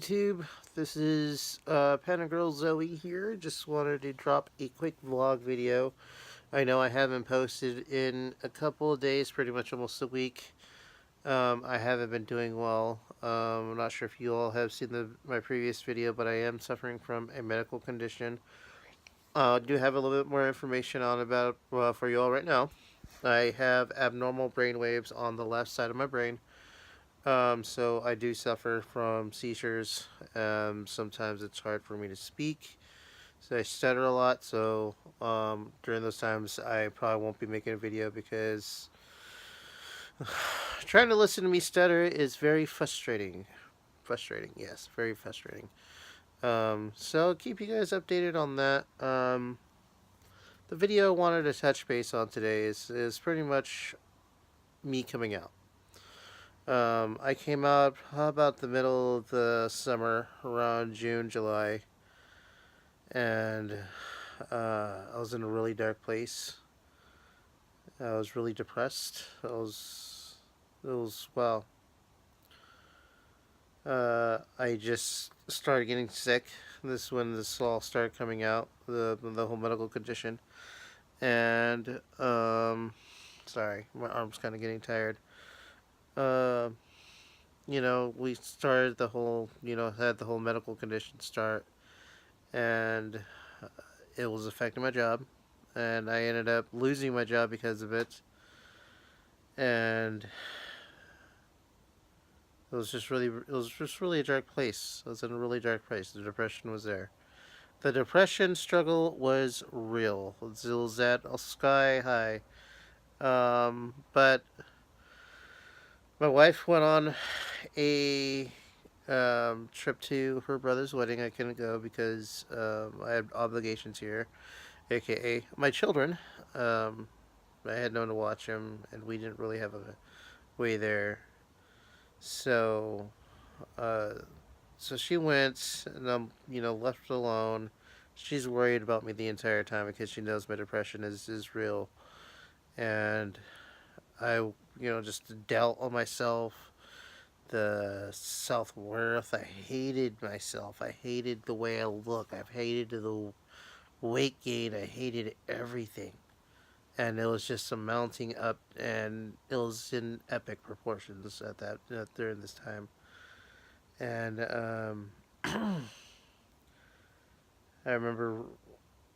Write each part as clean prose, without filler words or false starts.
YouTube. This is Panda Girl Zoe here. Just wanted to drop a quick vlog video. I know I haven't posted in a couple of days, pretty much almost a week. I haven't been doing well. I'm not sure if you all have seen my previous video, but I am suffering from a medical condition. I do have a little bit more information on about for you all right now. I have abnormal brain waves on the left side of my brain. So I do suffer from seizures. Sometimes it's hard for me to speak. So I stutter a lot. So during those times, I probably won't be making a video because trying to listen to me stutter is very frustrating. Frustrating, yes, very frustrating. So I'll keep you guys updated on that. The video I wanted to touch base on today is pretty much me coming out. I came out about the middle of the summer, around June, July, and I was in a really dark place. I was really depressed. Well, I just started getting sick. This is when this all started coming out, the whole medical condition. And, sorry, my arm's kind of getting tired. Uh, we started the whole, had the whole medical condition start, and it was affecting my job, and I ended up losing my job because of it, and it was just really a dark place. I was in a really dark place. The depression was there. The depression struggle was real. It was at a sky high. But my wife went on a trip to her brother's wedding. I couldn't go because I had obligations here, aka my children. Um, I had no one to watch them, and we didn't really have a way there. So, uh, so she went, and I'm left alone. She's worried about me the entire time because she knows my depression is real, and I just dealt on myself. The self worth. I hated myself. I hated the way I look. I hated the weight gain. I hated everything. And it was just mounting up, and it was in epic proportions at that during this time. And I remember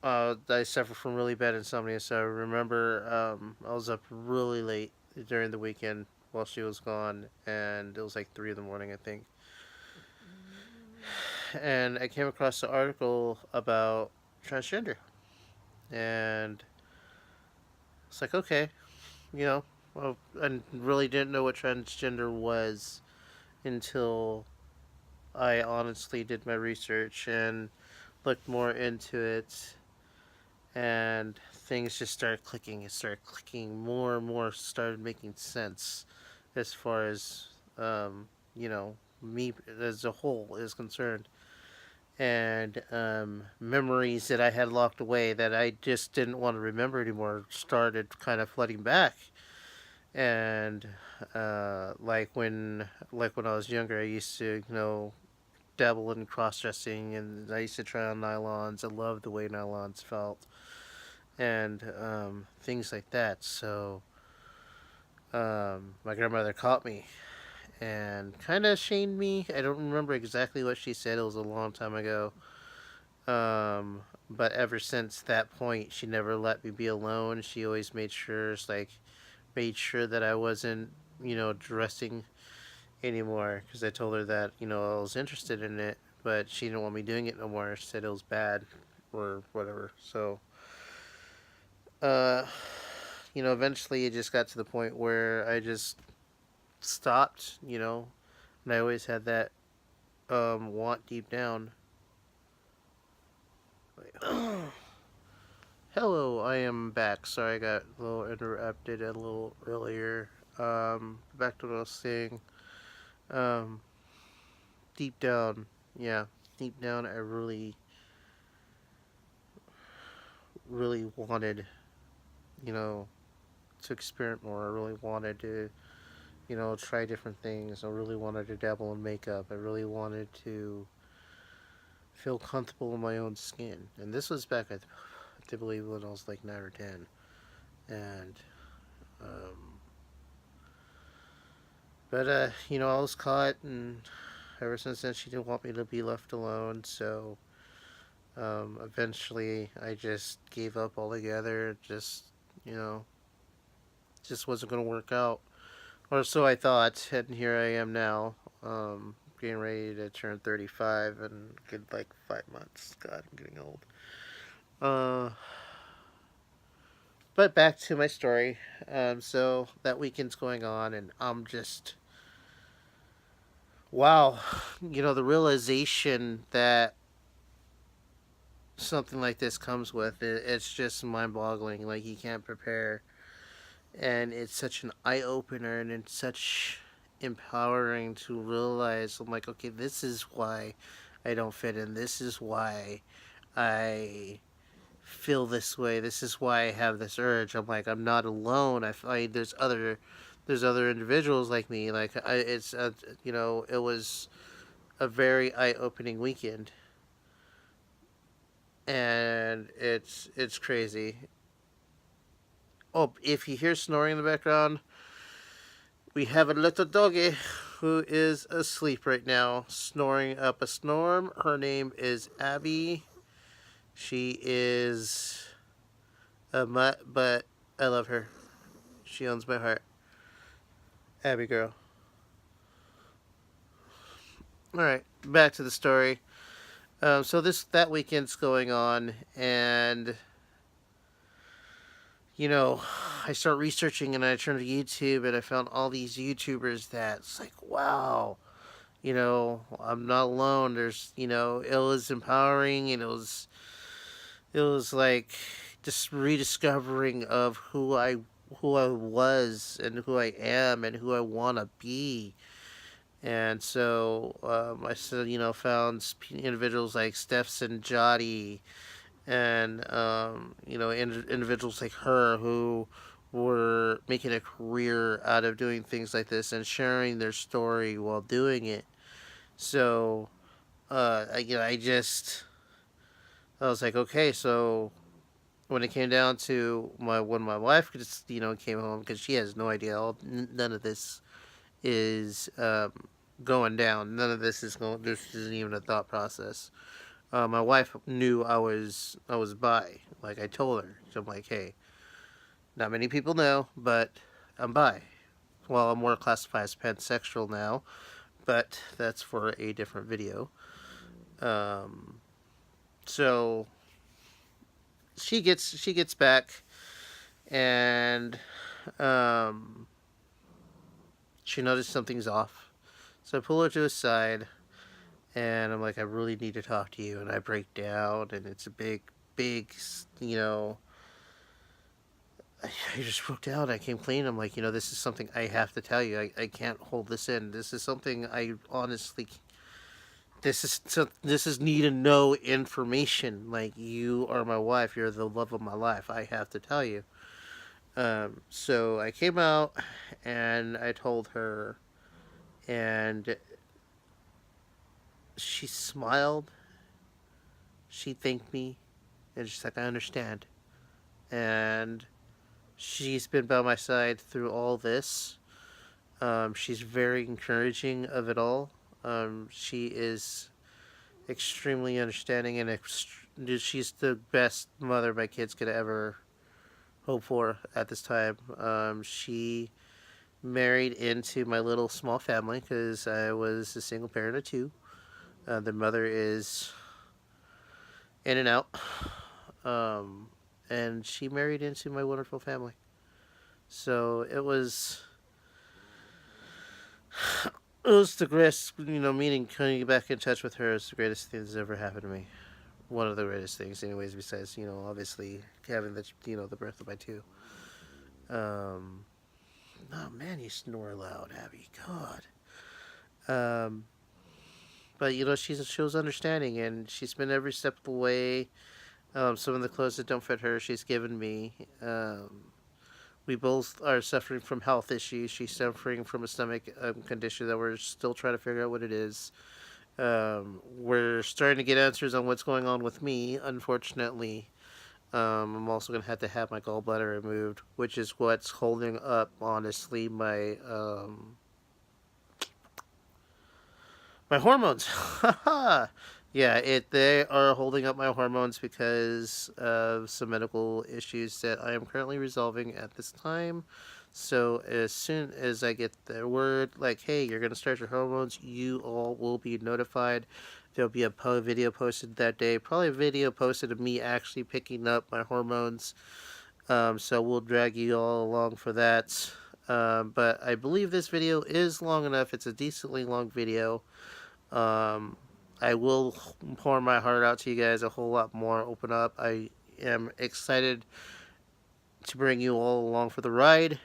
I suffered from really bad insomnia, so I remember I was up really late during the weekend while she was gone, and it was like 3 in the morning, I think. And I came across the article about transgender, and it's like, okay, well, I really didn't know what transgender was until I honestly did my research and looked more into it, and things just started clicking. It started clicking more and more, started making sense as far as, me as a whole is concerned. And memories that I had locked away that I just didn't want to remember anymore started kind of flooding back. And like when I was younger, I used to dabble in cross dressing, and I used to try on nylons. I loved the way nylons felt, and things like that. So my grandmother caught me and kind of shamed me. I don't remember exactly what she said. It was a long time ago. But ever since that point, she never let me be alone. She always made sure that I wasn't, dressing anymore, because I told her that, I was interested in it, but she didn't want me doing it no more. She said it was bad or whatever. So, uh, eventually it just got to the point where I just stopped, and I always had that want deep down. Hello, I am back. Sorry, I got a little interrupted a little earlier. Back to what I was saying. Um, deep down, yeah, deep down, I really, really wanted, you know, to experiment more. I really wanted to try different things. I really wanted to dabble in makeup. I really wanted to feel comfortable in my own skin. And this was back, I believe, when I was like 9 or 10. And, um, I was caught, and ever since then, she didn't want me to be left alone. So, eventually, I just gave up altogether. You know, just wasn't going to work out. Or so I thought. And here I am now, getting ready to turn 35 in good like 5 months. God, I'm getting old. Uh, but back to my story. So that weekend's going on, and I'm just wow. The realization that something like this comes with it's just mind-boggling. Like you can't prepare, and it's such an eye-opener, and it's such empowering to realize. I'm like, okay, this is why I don't fit in. This is why I feel this way. This is why I have this urge. I'm like, I'm not alone. I find there's other individuals like me. Like it was a very eye opening weekend, and it's crazy. Oh, if you hear snoring in the background, we have a little doggy who is asleep right now, snoring up a storm. Her name is Abby. She is a mutt, but I love her. She owns my heart. Abby girl. All right, back to the story. So that weekend's going on, and I start researching, and I turn to YouTube, and I found all these YouTubers that's like, wow, I'm not alone. It was empowering, and it was like just rediscovering of who I was and who I am and who I want to be. And so I still, found individuals like Steph's and Jotty, and individuals like her who were making a career out of doing things like this and sharing their story while doing it. So, I was like, okay, so when it came down to when my wife just came home, because she has no idea, none of this is going down. None of this is going. This isn't even a thought process. My wife knew I was bi. Like I told her, so I'm like, hey, not many people know, but I'm bi. Well, I'm more classified as pansexual now, but that's for a different video. Um, so she gets back, and um, she noticed something's off. So I pull her to the side, and I'm like, I really need to talk to you. And I break down, and it's a big, big, you know, I just broke down. I came clean. I'm like, this is something I have to tell you. I can't hold this in. This is something I honestly, this is need to know information. Like, you are my wife. You're the love of my life. I have to tell you. So I came out, and I told her, and she smiled. She thanked me, and she's like, I understand. And she's been by my side through all this. She's very encouraging of it all. She is extremely understanding, and she's the best mother my kids could ever hope for at this time. She married into my little small family because I was a single parent of two. The mother is in and out. Um, and she married into my wonderful family. So it was the greatest, meeting, coming back in touch with her is the greatest thing that's ever happened to me. One of the greatest things, anyways, besides, obviously having the birth of my two. Um, oh man, you snore loud, Abby. God. Um, but she was understanding, and she's been every step of the way. Some of the clothes that don't fit her, she's given me. We both are suffering from health issues. She's suffering from a stomach condition that we're still trying to figure out what it is. We're starting to get answers on what's going on with me, unfortunately. I'm also going to have my gallbladder removed, which is what's holding up, honestly, my hormones. Yeah, they are holding up my hormones because of some medical issues that I am currently resolving at this time. So as soon as I get the word like, "Hey, you're gonna start your hormones," you all will be notified. There'll be a video posted that day, probably a video posted of me actually picking up my hormones. So we'll drag you all along for that. But I believe this video is long enough. It's a decently long video. Um, I will pour my heart out to you guys a whole lot more, open up. I am excited to bring you all along for the ride.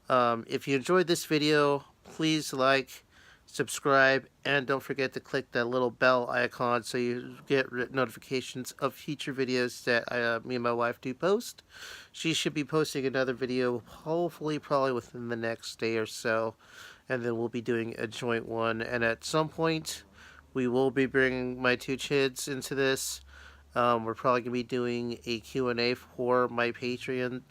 If you enjoyed this video, please like, subscribe, and don't forget to click that little bell icon so you get notifications of future videos that me and my wife do post. She should be posting another video, hopefully probably within the next day or so, and then we'll be doing a joint one. And at some point, we will be bringing my two kids into this. We're probably going to be doing a Q&A for my patrons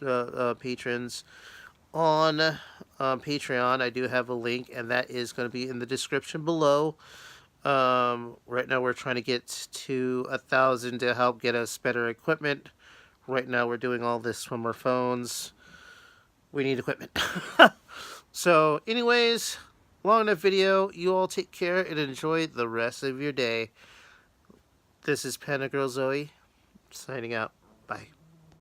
on Patreon. I do have a link, and that is going to be in the description below. Right now, we're trying to get to 1,000 to help get us better equipment. Right now, we're doing all this from our phones. We need equipment. So, anyways, long enough video. You all take care and enjoy the rest of your day. This is Panda Girl Zoe, signing out. Bye.